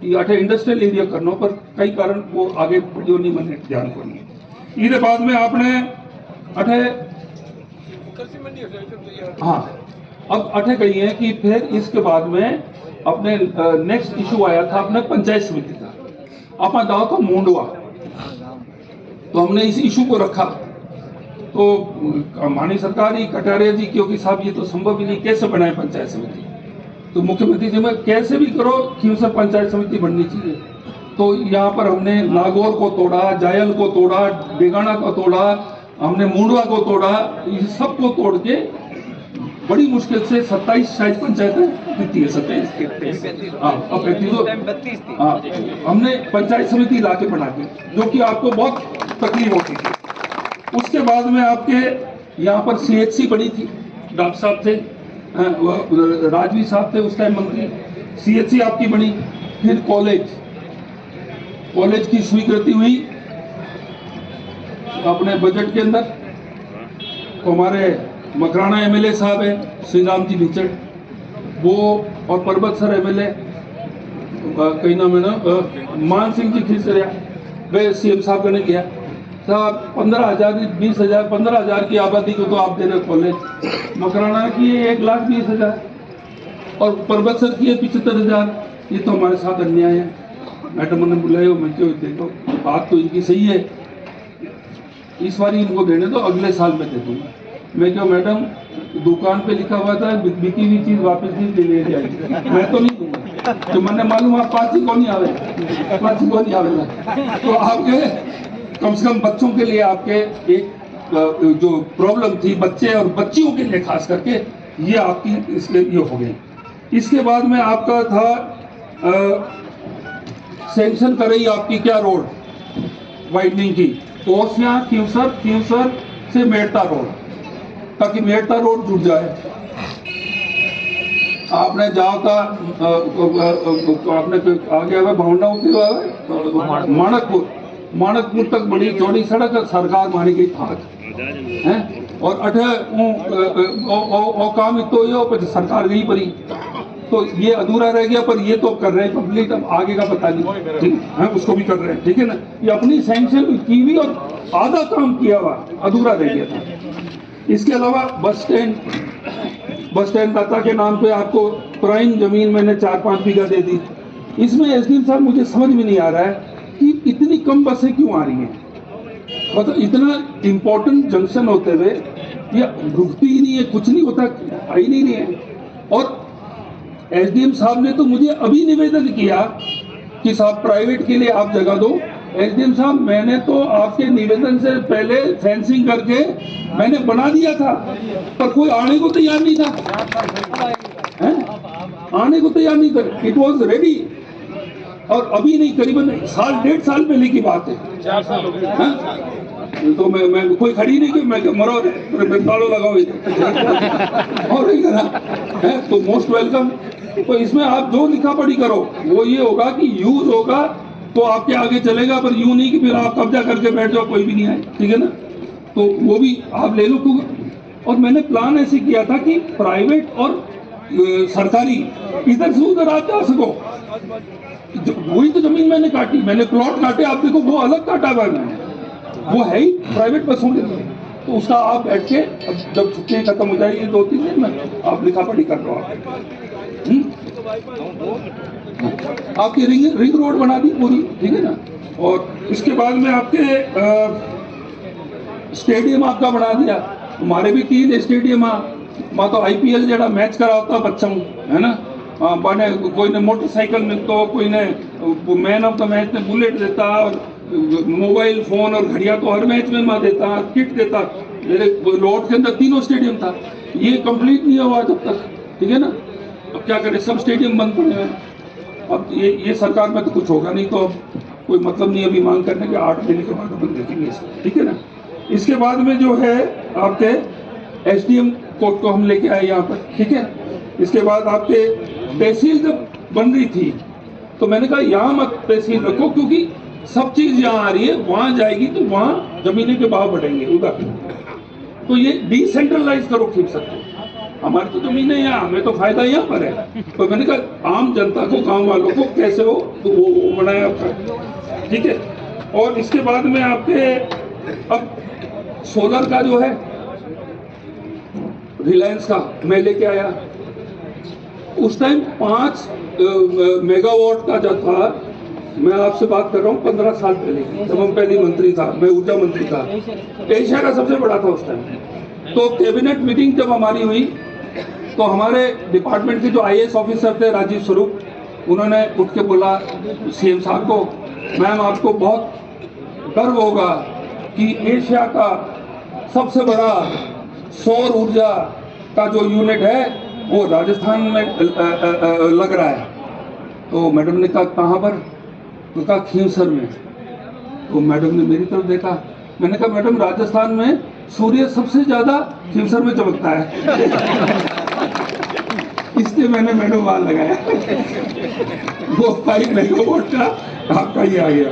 ये अठे इंडस्ट्रियल एरिया करनो, पर कई कारण वो आगे बढ़ियो नहीं, मैंने ध्यान को नहीं। इसके बाद में आपने अठे हाँ, अब अठे कही है कि फिर इसके बाद में अपने नेक्स्ट इशू आया था अपने पंचायत समिति का, अपना गांव का मुंडवा, तो हमने इस इशू को रखा। तो हमारी सरकार ही कटारिया जी, क्योंकि साहब ये तो संभव ही नहीं, कैसे बनाए पंचायत समिति। तो मुख्यमंत्री जी में कैसे भी करो क्यों से पंचायत समिति बननी चाहिए। तो यहाँ पर हमने नागौर को तोड़ा, जायल को तोड़ा, बेगाना को तोड़ा, हमने मुंडवा को तोड़ा, इस सब को तोड़ के बड़ी मुश्किल से 27 शायद पंचायतें जीती है, 27 हाँ, हमने पंचायत समिति ला के बना के, जो कि आपको बहुत तकलीफ होती थी। उसके बाद में आपके यहाँ पर CHC बनी थी, डॉक्टर साहब थे, राजवी साहब थे उस टाइम मंत्री, CHC आपकी बनी। फिर कॉलेज की स्वीकृति हुई अपने बजट के अंदर। तो हमारे मकराना MLA साहब है श्री राम जी भिचड़, वो और पर्वत सर MLA कहीं नाम है ना मान सिंह जी खिसरिया, वे CM साहब का नहीं किया साहब 15,000 20,000 15,000 की आबादी को तो आप दे रहे कॉलेज। मकराना की 1,20,000 और पर्वत सर की 75,000। ये तो हमारे साथ अन्याय है। मैडम ने बुलाया, मैं क्यों देखो बात तो इनकी सही है, इस बार इनको देने दो, अगले साल में दे दूंगा। मैं क्यों मैडम, दुकान पे लिखा हुआ था बिकी हुई चीज वापस नहीं ले जाएगी, मैं तो नहीं दूंगा। तो मैंने मालूम आप पाँच को नहीं आवेगा। तो आपके कम से कम बच्चों के लिए आपके एक जो प्रॉब्लम थी बच्चे और बच्चियों के लिए खास करके, ये आपकी इसके ये हो गई। इसके बाद में आपका था सैंक्शन कर रही आपकी क्या रोड वाइडनिंग की, ओसिया क्यूसर से मेड़ता रोड, ताकि मेड़ता रोड जुड़ जाए। आपने जाओ का आपने आगे भावना माणकपुर तक बड़ी चौड़ी सड़क सरकार मारी गई था हैं, और अठे काम तो ये सरकार गई परी, तो ये अधूरा रह गया। पर ये तो कर रहे हैं कंप्लीट, अब आगे का पता नहीं, ठीक है, उसको भी कर रहे हैं, ठीक है ना। ये अपनी सैंक्शन की हुई और आधा काम किया हुआ अधूरा रह गया था। इसके अलावा बस स्टैंड दाता के नाम पे आपको प्राइम जमीन मैंने 4-5 बीघा दे दी। इसमें एसडीएम साहब मुझे समझ में नहीं आ रहा है कि इतनी कम बसें क्यों आ रही हैं। मतलब इतना इम्पोर्टेंट जंक्शन होते हुए ये रुकती ही नहीं है, कुछ नहीं होता, आ ही नहीं है। और एसडीएम साहब ने तो मुझे अभी निवेदन किया कि साहब प्राइवेट के लिए आप जगह दो। एसडीएम साहब, मैंने तो आपके निवेदन से पहले फेंसिंग करके मैंने बना दिया था, पर कोई आने को तैयार नहीं था, आने को तैयार नहीं था। इट वॉज रेडी, और अभी नहीं, करीबन 1.5 साल पहले की बात है। 4 साल हो गए। तो मैं कोई खड़ी नहीं, मैं मरो तालों लगाओ और नहीं करा, तो मोस्ट वेलकम। तो इसमें आप जो लिखा पढ़ी करो वो ये होगा कि यूज होगा तो आपके आगे चलेगा, पर यूं नहीं कि फिर आप कब्जा करके बैठ जाओ, कोई भी नहीं आए, ठीक है ना। तो वो भी आप ले लो। और मैंने प्लान ऐसे किया था कि प्राइवेट और सरकारी इधर से उधर आप जा सको। वही तो जमीन मैंने काटी, मैंने प्लॉट काटे, आप देखो वो अलग काटा हुआ मैंने, वो है ही प्राइवेट बसों के लिए। तो उसका आप बैठ के जब छुट्टी खत्म हो जाएगी 2-3 दिन में आप लिखा पढ़ी कर लो। आपकी रिंग रोड बना दी पूरी, ठीक है ना। और इसके बाद में आपके स्टेडियम आपका बना दिया। हमारे भी 3 स्टेडियम मां तो IPL जरा मैच कराता बच्चों, है ना। बने कोई ने मोटरसाइकिल मिलता, कोई ने मैन ऑफ द मैच ने बुलेट देता, और मोबाइल फोन और घड़िया तो हर मैच में मैं देता, किट देता। मेरे लॉर्ड के अंदर 3 स्टेडियम था, ये कंप्लीट नहीं हुआ जब तक, ठीक है ना। अब क्या करें, सब स्टेडियम बंद पड़े हैं। अब ये सरकार में तो कुछ होगा नहीं, तो अब कोई मतलब नहीं अभी मांग करने के, 8 महीने के बाद अपन देखेंगे इसको, ठीक है ना। इसके बाद में जो है आपके SDM कोर्ट को हम लेके आए यहाँ पर, ठीक है। इसके बाद आपके तहसील जब बन रही थी तो मैंने कहा यहाँ मत तहसील रखो, क्योंकि सब चीज यहाँ आ रही है, वहां जाएगी तो वहां जमीनें के भाव बढ़ेंगे उधर। तो ये डिसेंट्रलाइज करो, ठीक सकते। हमारी तो जमीनें यहाँ, हमें तो फायदा यहाँ पर है। तो मैंने कहा आम जनता को, गांव वालों को कैसे हो, तो वो बनाया, ठीक है। और इसके बाद में आपके अब सोलर का जो है रिलायंस का मैं लेके आया। उस टाइम 5 मेगावाट का जो था, मैं आपसे बात कर रहा हूँ 15 साल पहले, जब हम पहली मंत्री था, मैं ऊर्जा मंत्री था, एशिया का सबसे बड़ा था उस टाइम। तो कैबिनेट मीटिंग जब हमारी हुई तो हमारे डिपार्टमेंट के जो IAS ऑफिसर थे राजीव स्वरूप, उन्होंने उठ के बोला CM साहब को, मैम आपको बहुत गर्व होगा कि एशिया का सबसे बड़ा सौर ऊर्जा का जो यूनिट है वो राजस्थान में लग रहा है। तो मैडम ने कहा कहाँ पर? तो कहा खींवसर में। तो मैडम ने मेरी तरफ देखा, मैंने कहा मैडम राजस्थान में सूर्य सबसे ज्यादा खींवसर में चमकता है। इसलिए मैंने मैडम वहां लगाया। वो 5 मेगावाट का आपका ही आ गया।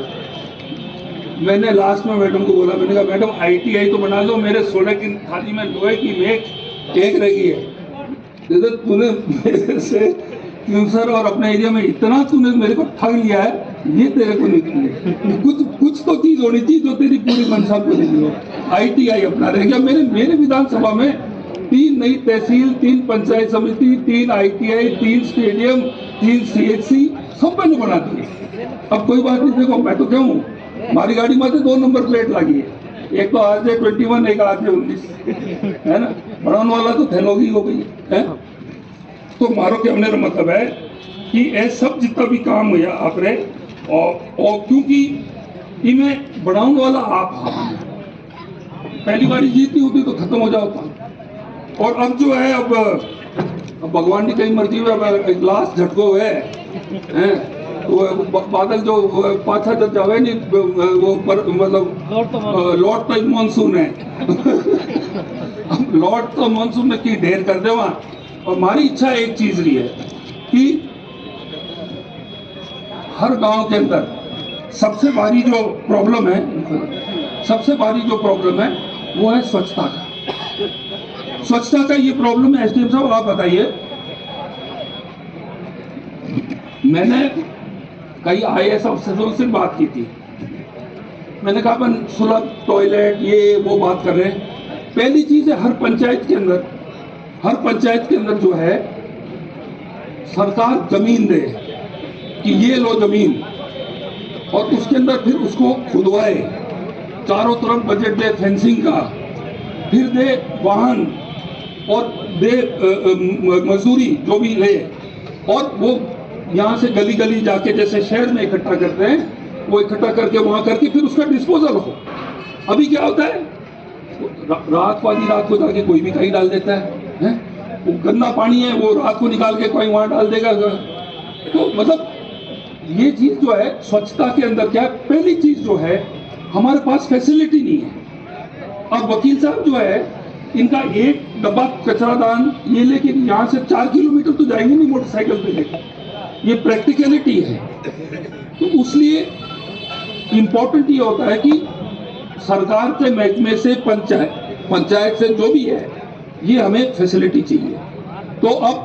मैंने लास्ट में मैडम को बोला, मैंने कहा मैडम ITI तो बना लो, मेरे सोने की थाली में लोहे की मेज एक रह गई है। जैसे तूने मेरे से क्यूसर और अपने एरिया में इतना तूने मेरे को ठग लिया है, ये तेरे को नहीं मिले। कुछ तो चीज होनी चाहिए जो तेरी पूरी मंशा पूरी नहीं हो। ITI अपना रह गया। मेरे विधानसभा में 3 नई तहसील, 3 पंचायत समिति, 3 ITI, 3 स्टेडियम, 3 CHC सब मैंने बना दिए। अब कोई बात नहीं, देखो मैं तो क्या हूँ, हमारी गाड़ी में 2 नंबर प्लेट लगी है, एक तो RJ21, एक RJ19 है ना। बढ़ाने वाला तो थैलोगी हो गई है। तो मारो के हमने मतलब है कि ये सब जितना भी काम हुआ आपने, और क्योंकि इनमें बढ़ाने वाला आप, पहली बार जीतनी होती तो खत्म हो जाता। और अब जो है, अब भगवान की कहीं मर्जी में अब लास्ट झटको है, तो बादल जो पाछा जब जावे नहीं वो मतलब लौट तो मानसून है। लौट तो मानसून में की ढेर कर दे वहां। और हमारी इच्छा एक चीज रही है कि हर गांव के अंदर सबसे बड़ी जो प्रॉब्लम है वो है स्वच्छता का। स्वच्छता का ये प्रॉब्लम है। SDM साहब आप बताइए, मैंने कई IAS अफसरों से बात की थी, मैंने कहा अपन सुलभ टॉयलेट ये वो बात कर रहे हैं। पहली चीज है, हर पंचायत के अंदर जो है सरकार जमीन दे कि ये लो जमीन, और उसके अंदर फिर उसको खुदवाए, चारों तरफ बजट दे फेंसिंग का, फिर दे वाहन और दे मजदूरी जो भी ले, और वो यहाँ से गली गली जाके जैसे शहर में इकट्ठा करते हैं वो इकट्ठा करके वहां करके फिर उसका डिस्पोजल हो। अभी क्या होता है, रात को जाके कोई भी कहीं डाल देता है, वो गंदा पानी है वो रात को निकाल के कोई वहां डाल देगा। तो मतलब ये चीज जो है स्वच्छता के अंदर क्या है, पहली चीज जो है हमारे पास फैसिलिटी नहीं है। अब वकील साहब जो है इनका एक डब्बा कचरादान ये लेके यहाँ से 4 किलोमीटर तो जाएंगे नहीं मोटरसाइकिल पे लेकर, ये प्रैक्टिकलिटी है। तो इसलिए इम्पोर्टेंट ये होता है कि सरकार के महकमे से पंचायत से जो भी है ये हमें फैसिलिटी चाहिए। तो अब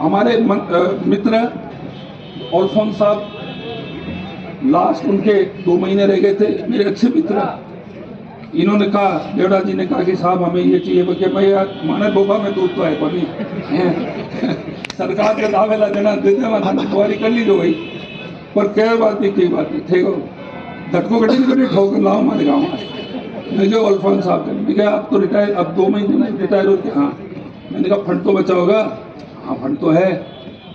हमारे मित्र अल्फोंस साहब, लास्ट उनके 2 महीने रह गए थे, मेरे अच्छे मित्र, इन्होंने कहा, देवड़ा जी ने कहा कि साहब हमें ये चाहिए, बोले भाई यार माने बोबा में दूध तो है पानी सरकार के दावे ला देना दे तुम्हारी कर ली जो भाई, पर क्या बात नहीं, कई बात नहीं थे झटको गड्डी कभी ठोक लाओ हमारे गाँव में। मैं जो अल्फोंस साहब का, मैं क्या आप तो रिटायर, अब 2 महीने में रिटायर हो गए? हाँ। मैंने कहा फंड तो बचा होगा? हाँ फंड तो है।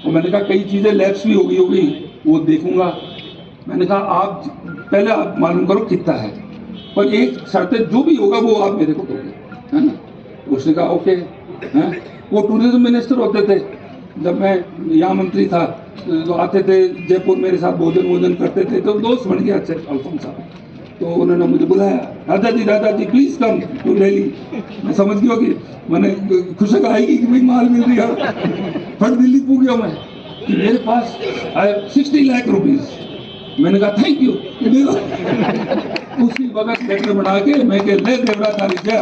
और मैंने कहा कई चीज़ें लैप्स भी होगी वो देखूंगा। मैंने कहा आप पहले आप मालूम करो कितना है, पर एक शर्त है जो भी होगा वो आप मेरे को दोगे, है ना। उसने कहा ओके। हैं वो टूरिज्म मिनिस्टर होते थे जब मैं यहाँ मंत्री था, तो आते थे जयपुर मेरे साथ भोजन करते थे, तो दोस्त बन गया अच्छे अल्फोंस साहब। तो उन्होंने मुझे बुलाया, दादाजी प्लीज कम टू दिल्ली। मैं समझ गया कि मैंने खुशक आएगी कि भाई माल मिल रही है। फट दिल्ली पहुंच गया मैं कि मेरे पास 60 लाख रुपीज। मैंने कहा थैंक यू। उसी वक्त लेटर बना के मैं के ले देवरा तारी जय।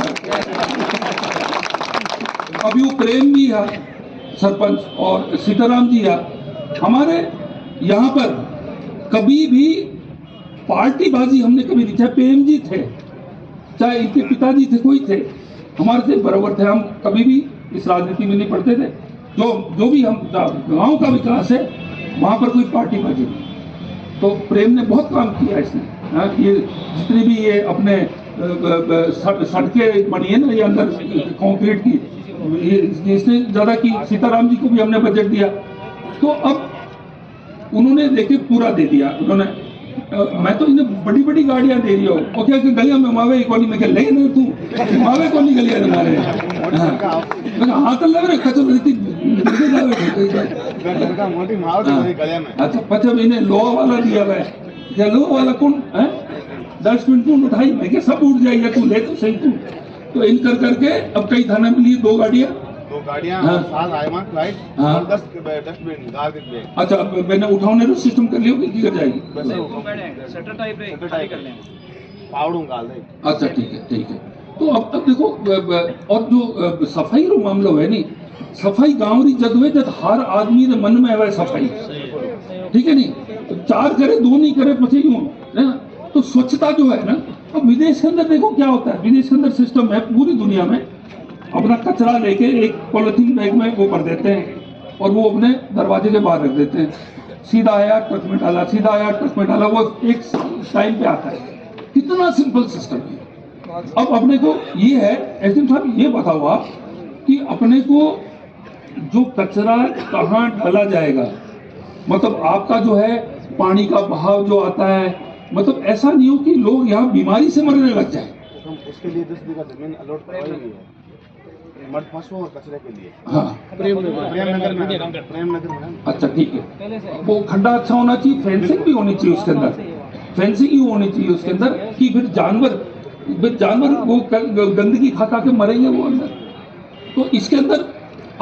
अभी वो प्रेम भी है सरपंच और सीताराम जी है हमारे यहाँ पर, कभी भी पार्टीबाजी हमने कभी नहीं, चाहे प्रेम जी थे चाहे इनके पिताजी थे, कोई थे हमारे से बराबर थे। हम कभी भी इस राजनीति में नहीं पढ़ते थे। जो भी हम गांव का विकास है वहां पर कोई पार्टी बाजी नहीं। तो प्रेम ने बहुत काम किया इसने। ये जितनी भी ये अपने सड़कें बनी है ना, ये अंदर कंक्रीट की, ये इसने ज्यादा की। सीताराम जी को भी हमने बजट दिया। तो अब उन्होंने देखे पूरा दे दिया उन्होंने। मैं तो इन्हें बड़ी बड़ी गाड़ियां दे रही हूँ और क्या गलियां में मावे कौन में ले नहीं तू मावे कौन नहीं गलियां मारे। हाँ तो लग रहे खचो अच्छा पचा इन्हें लोहा वाला दिया हुआ है। क्या लोहा वाला कौन है? डस्टबिन कौन उठाई? मैं क्या सब उठ जाएगा, तू ले तो सही तू। तो इन कर करके अब कई थाना में लिए 2 गाड़ियां हाँ। हाँ। और 10 डस्टबिन गार्बेज बैग। अच्छा मैंने उठाने का सिस्टम कर लियो कि कर जाएगी अच्छा ठीक है। तो अब देखो और जो सफाई रो मामलो है नी, सफाई गाँव री जद हुए जब हर आदमी के मन में है सफाई, ठीक है नहीं 4 करे 2 नहीं करे पछे क्यों है। तो स्वच्छता जो है ना, अब विदेश के अंदर देखो क्या होता है। विदेश के अंदर सिस्टम है पूरी दुनिया में, अपना कचरा लेके एक पॉलिथीन बैग में वो कर देते हैं और वो अपने दरवाजे के बाहर रख देते हैं। सीधा आया ट्रक में डाला, सीधा आया ट्रक में डाला, वो एक टाइम पे आता है। कितना सिंपल सिस्टम है। अब अपने को ये है एसडीएम साहब ये बताओ आप कि अपने को जो कचरा कहाँ डाला जाएगा, मतलब आपका जो है पानी का बहाव जो आता है, मतलब ऐसा नहीं हो कि लोग यहाँ बीमारी से मरने लग जाए। उसके लिए 10 बीघा जमीन अलॉट करवाई गई है मर्द पशुओं और कचरे के लिए। हाँ प्रेमनगर में। अच्छा ठीक है। वो खड्डा अच्छा होना चाहिए, फेंसिंग भी होनी चाहिए उसके अंदर, फेंसिंग ही होनी चाहिए उसके अंदर कि फिर जानवर वो गंदगी खा खा के मरेंगे वो अंदर। तो इसके अंदर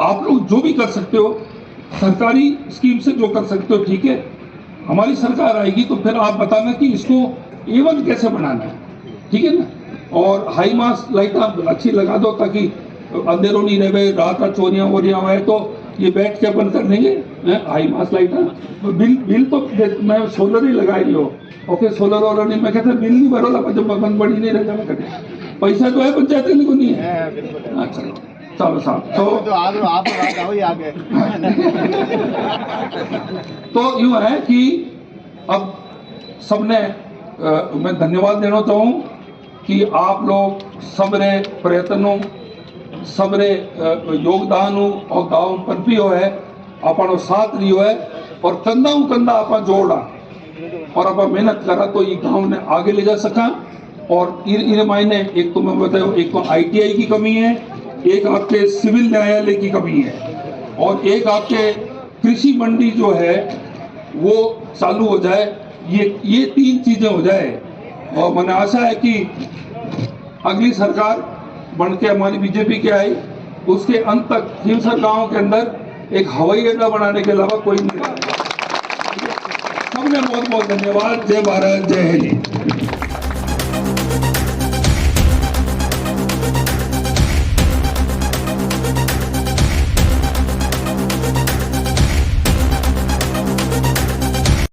आप लोग जो भी कर सकते हो सरकारी स्कीम से जो कर सकते हो ठीक है। हमारी सरकार आएगी तो फिर आप बताना कि इसको A1 कैसे बनाना है, ठीक है ना। और हाई मास लाइट आप अच्छी लगा दो ताकि अंधेरों नहीं रहे, रात का चोरियां वोरियां हुए तो ये बैठ के अपन कर लेंगे। हाई मास लाइट बिल तो मैं सोलर ही लगा रही हो ओके, सोलर और नहीं मैं कहता बिल नहीं भरोला जब बंद बड़ी नहीं रहता पैसा तो है पंचायत को नहीं है। अच्छा चलो साहब तो आगे तो यूँ है कि अब सबने मैं धन्यवाद देना चाहूँ कि आप लोग सबरे प्रयत्नों सबरे योगदान और गाँव पनपी हो है अपन साथ रही है और कंधा आप जोड़ा और आप मेहनत करा तो ये गाँव ने आगे ले जा सका। और इन मायने एक तो मैं बताऊँ, एक तो ITI की कमी है, एक आपके सिविल न्यायालय की कमी है और एक आपके कृषि मंडी जो है वो चालू हो जाए। ये 3 चीजें हो जाए और मैंने आशा है कि अगली सरकार बन के हमारी बीजेपी की आई उसके अंत तक खीमसर गांव के अंदर एक हवाई अड्डा बनाने के अलावा कोई नहीं रहा। सबने बहुत बहुत धन्यवाद। जय भारत, जय हिंद।